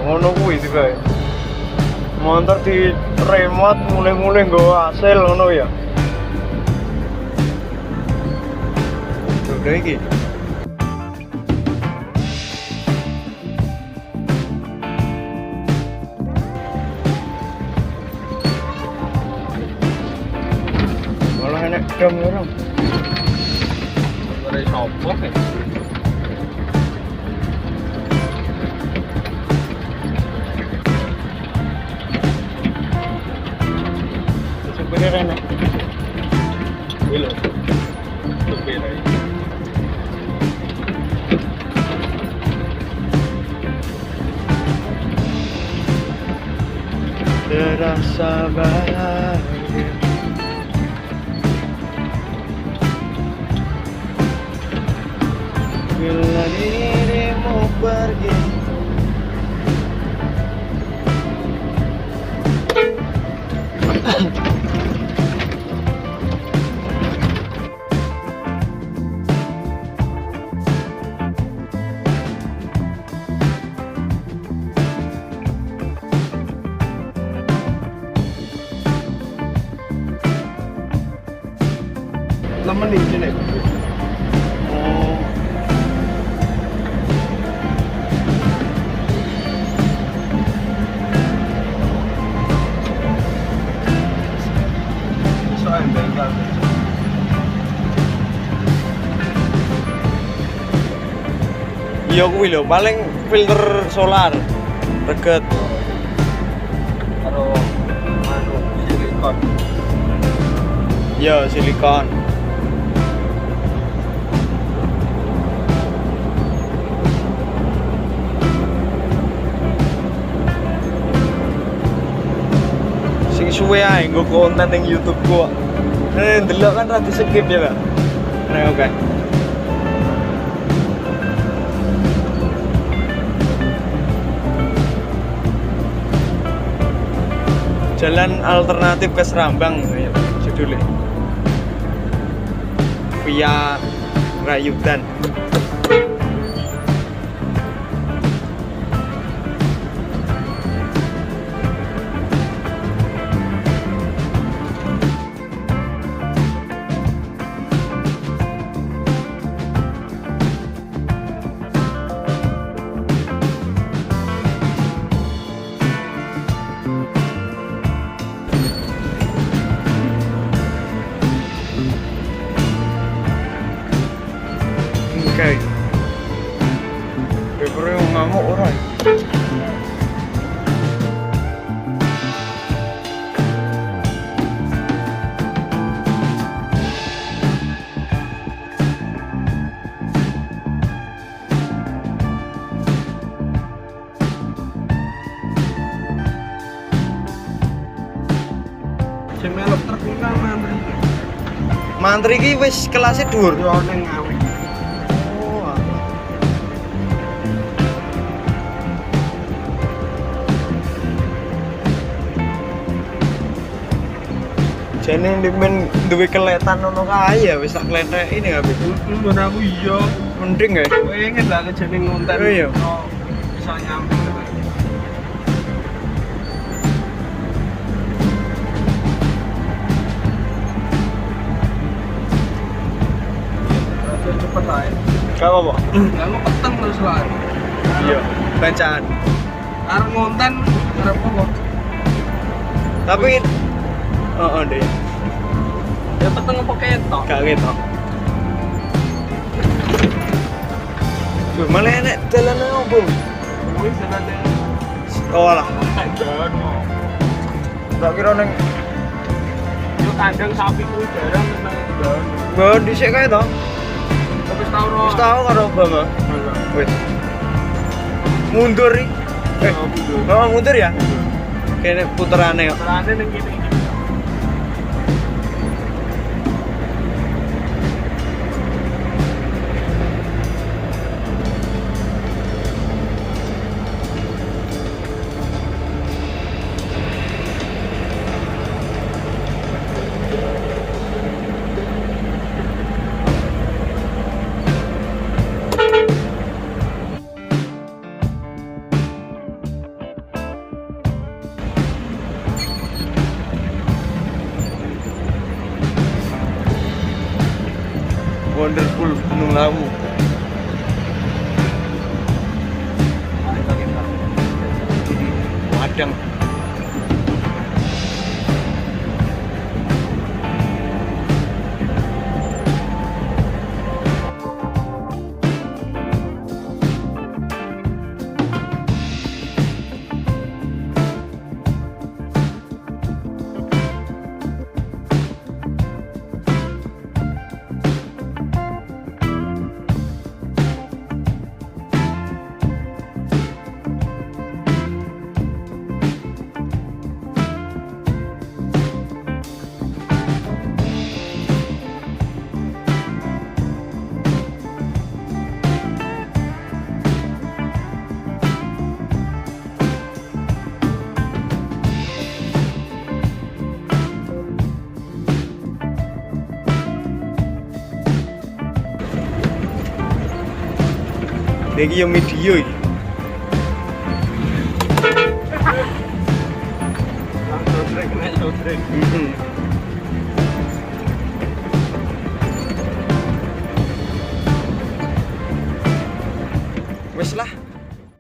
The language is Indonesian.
ngono kuwi tiba. Motor di remote mulai-mulai nggawa hasil ngono ya. Udah iki. Malah enak dom orang. Ora sopok ya. Supirnya enak. Wilo. Supirnya. Terasa bahagia bila dirimu pergi. Temen di sini. Oh. Soalnya bengkel. Iya kuwi lho, paling filter solar. Reget. Karo anu silikon. Iya, silikon. Suwe ae nggo konten ning YouTube ku. Ndelok kan ra di-skip ya, Pak. Nah, oke. Jalan alternatif ke Srambang judulnya. Via ngrayudan. Oke. Papernya ngamuk orang. Sing melok terkenal mantri. Mantri iki wis kelasé dhuwur. Yo ning ngawi. Jane men duwe keletan ngono kae ya wis tak kletek ini habis. Mun aku iya, mending guys. Pengen lah ke jane ngonten. Oh iya. Bisa nyampe. Cepet ae. Gak apa-apa. Lah peteng terus lah. Iya, bacaan. Arep ngonten arep apa? Tapi oh deh. Ya peteng apa ketok? Gak ketok. Duh, malah enak dalannya opo? Wis dalannya. Oh lah. Jalan. Tak kira neng. Yo kandang sapi kuwi barang nang jalan. Mbok dhisik kae to. Wis tau karo Obama. Wis. Mundur iki. Mundur ya? Kene puterane kok. Puterane ning kene. wonderful Gunung Lawu. Padang. Iki yang video iki. Langsung trek.